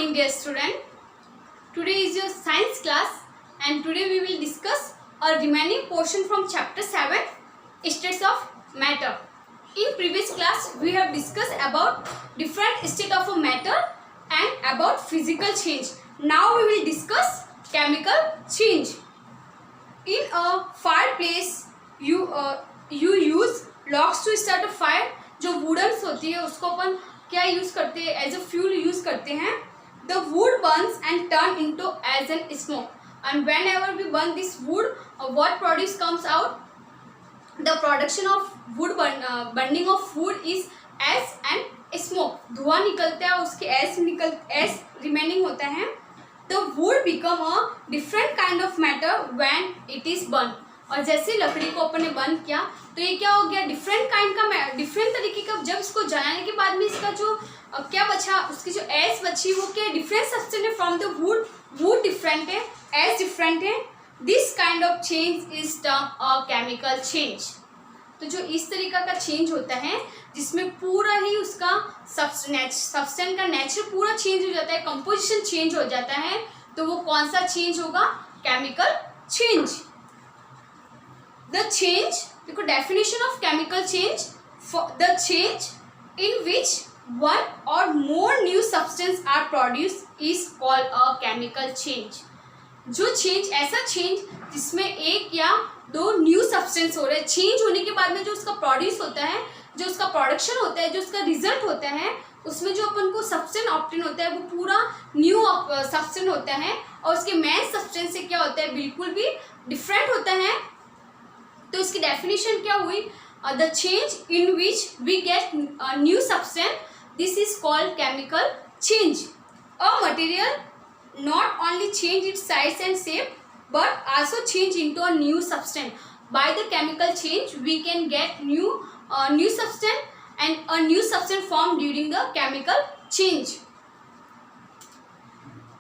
morning, dear student. Today is your science class and today we will discuss a remaining portion from chapter 7, states of matter. In previous class we have discussed about different state of a matter and about physical change. Now we will discuss chemical change. In a fireplace you use logs to start a fire. जो woodens होती है उसको अपन क्या use करते हैं, as a fuel use करते हैं. The wood burns and turn into as an smoke, and whenever we burn this wood, what produce comes out, the production of wood burning of wood is as an smoke. धुआं निकलता है, उसके as remaining होता है. The wood become a different kind of matter when it is burn. और जैसे लकड़ी को अपन ने बंद किया तो ये क्या हो गया, डिफरेंट काइंड का, डिफरेंट तरीके का. जब इसको जलाने के बाद में इसका जो क्या बचा, उसकी जो एस बची वो क्या, डिफरेंट सब्सटेंस है from the wood. Would different है, एस डिफरेंट है. This kind of change is term a chemical change. तो जो इस तरीका का चेंज होता है जिसमें पूरा ही उसका सब्सटेंस का नेचर पूरा चेंज हो जाता है, कंपोजिशन चेंज हो जाता है, तो वो कौन सा चेंज होगा, केमिकल चेंज. The change, देखो definition of chemical change, for the change in which one or more new substance are produced is called a chemical change. जो change, ऐसा change जिसमें एक या दो new substance हो रहे हैं, change होने के बाद में जो उसका produce होता है, जो उसका production होता है, जो उसका result होता है, उसमें जो अपन को substance obtain होता है वो पूरा new substance होता है और उसके main substance से क्या होता है, बिल्कुल भी different होता है. तो इसकी डेफिनेशन क्या हुई, the change in which we get new substance, this is called chemical change. A material not only change its size and shape but also change into a new substance. By the chemical change we can get new substance and a new substance form during the chemical change.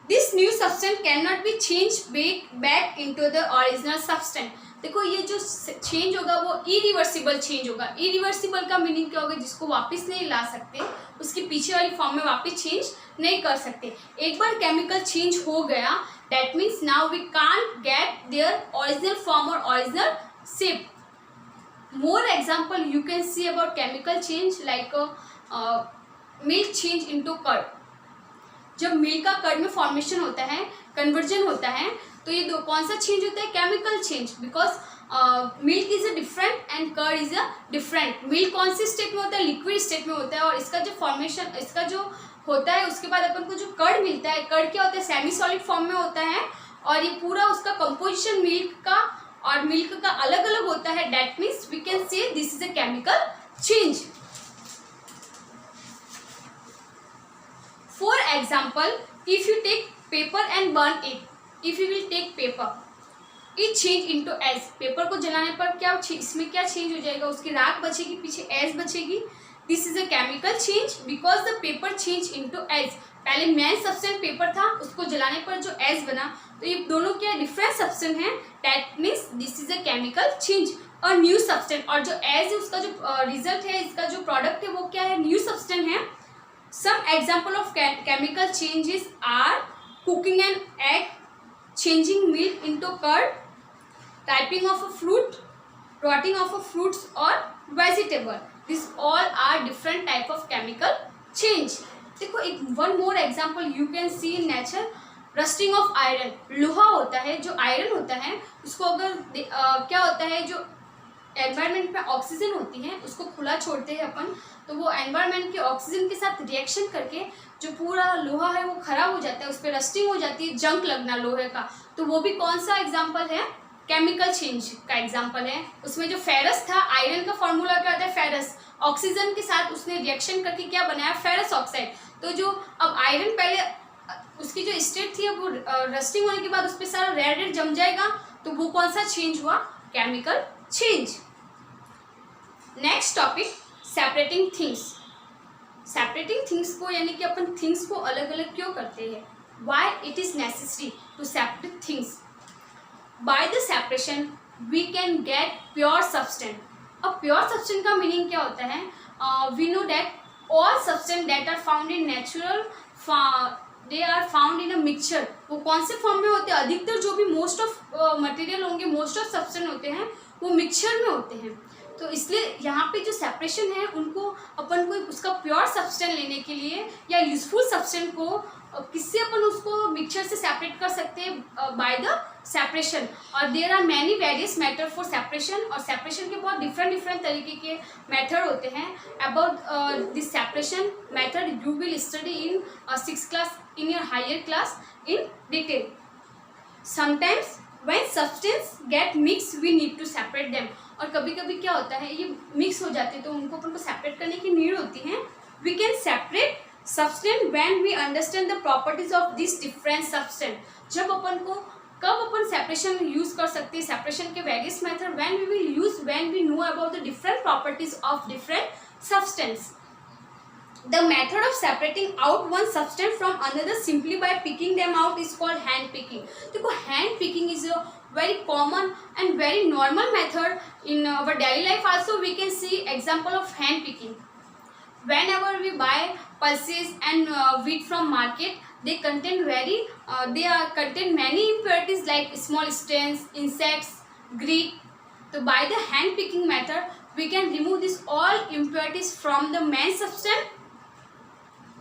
This new substance can not be change back into the original substance. देखो ये जो change होगा वो irreversible change होगा. Irreversible का meaning क्या होगा, जिसको वापस नहीं ला सकते, उसकी पीछे वाली फॉर्म में वापस चेंज नहीं कर सकते. एक बार केमिकल चेंज हो गया, that means now we can't get their original form और original shape. More example you can see about chemical change like milk change into curd. जब मिल्क का कर्ड में फॉर्मेशन होता है, कन्वर्जन होता है, तो ये दो कौन सा चेंज होता है, chemical change. Because milk is a different and curd is a different. Milk कौन सी स्टेट में होता है, लिक्विड स्टेट में होता है, और इसका जो फॉर्मेशन, इसका जो होता है, उसके बाद अपन को जो कर्ड मिलता है, कर्ड क्या होता है, सेमी सॉलिड फॉर्म में होता है, और ये पूरा उसका कंपोजिशन मिल्क का और मिल्क का अलग अलग होता है. That means we can say this is a chemical change. For example, if you take paper and burn it, if you will take paper, it change into ash. Paper को जलाने पर क्या इसमें क्या चेंज हो जाएगा, उसकी राख बचेगी, पीछे एश बचेगी. This is a chemical change because the paper change into ash. पहले मेन सब्सटेंस पेपर था, उसको जलाने पर जो एश बना, तो ये दोनों क्या डिफरेंट सब्सटेंस हैं. That means this is a chemical change, और न्यू सब्सटेंस. और जो एश है उसका जो रिजल्ट है, इसका जो प्रोडक्ट है वो क्या है, न्यू सब्सटेंस है. Some example of chemical changes are cooking an egg, changing milk into curd, typing of a fruit, rotting of a fruits or vegetable. These all are different type of chemical change. देखो एक one more example you can see in nature, rusting of iron. लोहा होता है, जो iron होता है, उसको अगर क्या होता है, जो एनवायरनमेंट में ऑक्सीजन होती है उसको खुला छोड़ते हैं अपन, तो वो एनवायरनमेंट के ऑक्सीजन के साथ रिएक्शन करके जो पूरा लोहा है वो खराब हो जाता है, उस पर रस्टिंग हो जाती है, जंक लगना लोहे का. तो वो भी कौन सा एग्जांपल है, केमिकल चेंज का एग्जांपल है. उसमें जो फेरस था, आयरन का फॉर्मूला क्या होता है, फेरस. ऑक्सीजन के साथ उसने रिएक्शन करके क्या बनाया, फेरस ऑक्साइड. तो जो अब आयरन पहले उसकी जो स्टेट थी वो रस्टिंग होने के बाद उस पर सारा रेड जम जाएगा, तो वो कौन सा चेंज हुआ, chemical change. Next topic, separating things. Separating things को यानी कि अपन थिंग्स को अलग अलग क्यों करते हैं, why it is necessary to separate things. By the separation we can get pure substance. अब प्योर सब्सटेंस का मीनिंग क्या होता है, we know that all substance that are found in natural they are found in a mixture, वो कौन से form में होते हैं? अधिकतर जो भी मोस्ट ऑफ मटेरियल होंगे, मोस्ट ऑफ सब्सटेंस होते हैं वो मिक्सचर में होते हैं। तो इसलिए यहाँ पे जो सेपरेशन है उनको अपन को उसका प्योर सब्सटेंस लेने के लिए या यूजफुल सब्सटेंस को किससे अपन उसको मिक्सचर से सेपरेट कर सकते हैं? By the separation. और there are many various method for separation, और सेपरेशन के बहुत डिफरेंट तरीके के मेथड होते हैं। About this separation method you will study in 6th class in your higher class in detail. Sometimes when substance get mix we need to separate them, और कभी कभी क्या होता है ये मिक्स हो जाते हैं तो उनको अपन को सेपरेट करने की नीड होती है। We can separate substance when we understand the properties of this different substance. जब अपन को कब अपन सेपरेशन यूज कर सकते हैं? सेपरेशन के various method when we will use when we know about the different properties of different substance. The method of separating out one substance from another simply by picking them out is called hand picking. देखो hand picking is a very common and very normal method in our daily life. Also we can see example of hand picking. Whenever we buy pulses and wheat from market, they contain contain many impurities like small stains, insects, grit. So by the hand picking method, we can remove this all impurities from the main substance.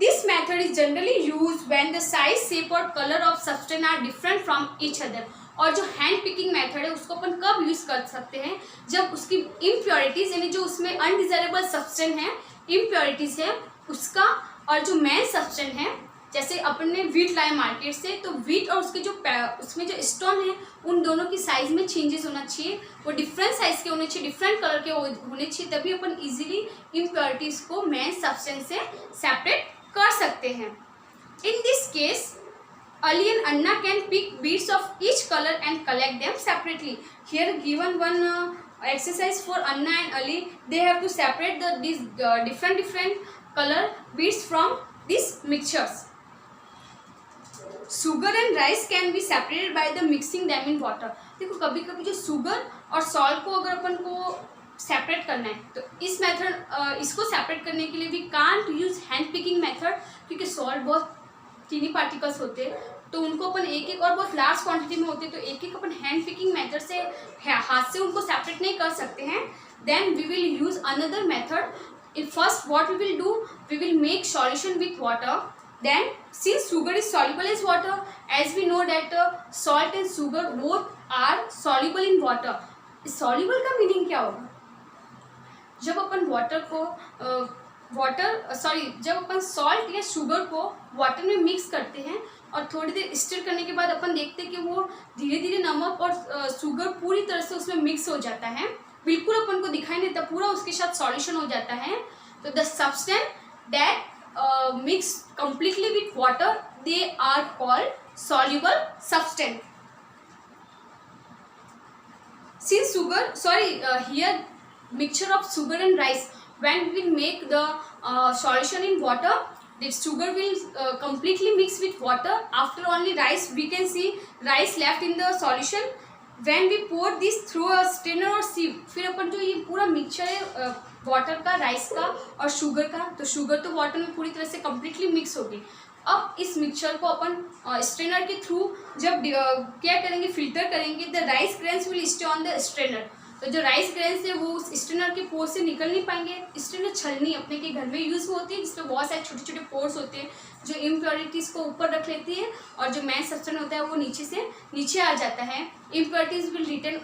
This method is generally used when the size, shape और color of substance are different from each other. और जो hand picking method है उसको अपन कब use कर सकते हैं? जब उसकी इम्प्योरिटीज यानी जो उसमें अनडिजायरेबल सब्सटेंस है, इम्प्योरिटीज है उसका, और जो मेन सब्सटेंस है, जैसे अपन ने वीट लाया मार्केट से, तो वीट और उसके जो उसमें जो स्टोन है उन दोनों की साइज में चेंजेस होना चाहिए, वो डिफरेंट साइज के होने चाहिए, डिफरेंट कलर के होने चाहिए, तभी अपन इजीली इम्प्योरिटीज को मेन सब्सटेंस से सेपरेट कर सकते हैं। In this case Ali and Anna can pick beads of each color and collect them separately. Here given one exercise for Anna and Ali. They have to separate these different color beads from these mixtures. Sugar and rice can be separated by the mixing them in water. देखो कभी कभी जो sugar और salt को अगर अपन को separate करना है तो इस मेथड इसको सेपरेट करने के लिए we can't use hand picking method, क्योंकि सॉल्ट बहुत टीनी पार्टिकल्स होते हैं तो उनको अपन एक एक और बहुत लार्ज क्वांटिटी में होते हैं तो एक एक अपन हैंड पिकिंग मेथड से हाथ से उनको सेपरेट नहीं कर सकते हैं। Then we will use another method. First what we will do, we will make solution with water. Then since sugar is soluble as water, as we know that salt and sugar both are soluble in water. soluble का meaning क्या होगा? जब अपन जब अपन salt या sugar को water में mix करते हैं और थोड़ी देर स्टिर करने के बाद अपन देखते हैं कि वो धीरे धीरे नमक और शुगर पूरी तरह से उसमें मिक्स हो जाता है, बिल्कुल अपन को दिखाई नहीं देता, पूरा उसके साथ सॉल्यूशन हो जाता है। तो the substance that mix completely with water they are called soluble substance. Since here mixture of sugar and rice, when we will make the solution in water, the sugar will completely mix with water. After only rice, we can see rice left in the solution. When we pour this through a strainer or sieve, फिर अपन जो ये पूरा mixture है water का, rice का और sugar का, तो शुगर तो वाटर में पूरी तरह से completely मिक्स हो गई। अब इस मिक्सचर को अपन स्ट्रेनर के थ्रू जब क्या करेंगे, फिल्टर करेंगे, the rice grains will stay on the strainer. तो जो राइस ग्रेन्स है वो उस स्ट्रेनर के पोर से निकल नहीं पाएंगे। स्ट्रेनर छलनी अपने के घर में यूज़ होती है जिसमें बहुत सारे छोटे छोटे पोर्स होते हैं जो इम्प्योरिटीज़ को ऊपर रख लेती है और जो मेन सब्सटेंस होता है वो नीचे से नीचे आ जाता है। Impurities will return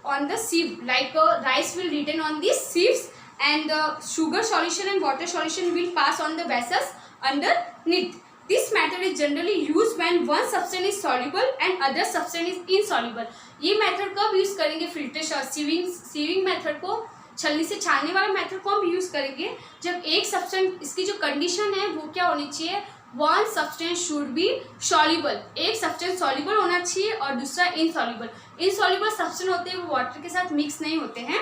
on the sieve, like rice will return on these sieves and the sugar solution and water solution will pass on the vessels underneath. This method is generally used when one substance is soluble and other substance is insoluble. ये method कब use करेंगे? Filtration sieving method को, छलनी से छानने वाला method को हम यूज करेंगे जब एक सब्सटेंस, इसकी जो कंडीशन है वो क्या होनी चाहिए, one substance should be soluble, एक सब्सटेंस सॉल्युबल होना चाहिए और दूसरा इनसॉल्युबल। इनसॉल्युबल सब्सटेंस होते हैं वो वाटर के साथ मिक्स नहीं होते हैं।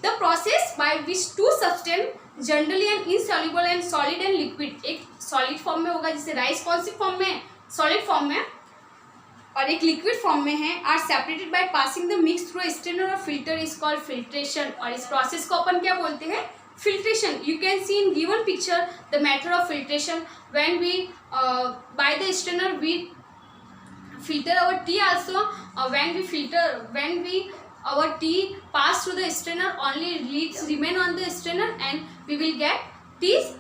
The process by which two substance generally and insoluble and solid and liquid, एक सॉलिड फॉर्म में होगा जैसे राइस कौन सी फॉर्म में, सॉलिड फॉर्म में, और एक लिक्विड फॉर्म में है, are separated by passing the mix through strainer और फिल्टर इज कॉल्ड फिल्ट्रेशन। और इस प्रोसेस को अपन क्या बोलते हैं? Filtration, you can see in given picture the method of filtration. When we by the strainer we filter our tea also. When we our tea pass through the strainer, only leads remain on the strainer and we will get teas.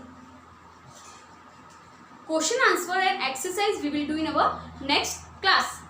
Question answer and exercise we will do in our next class.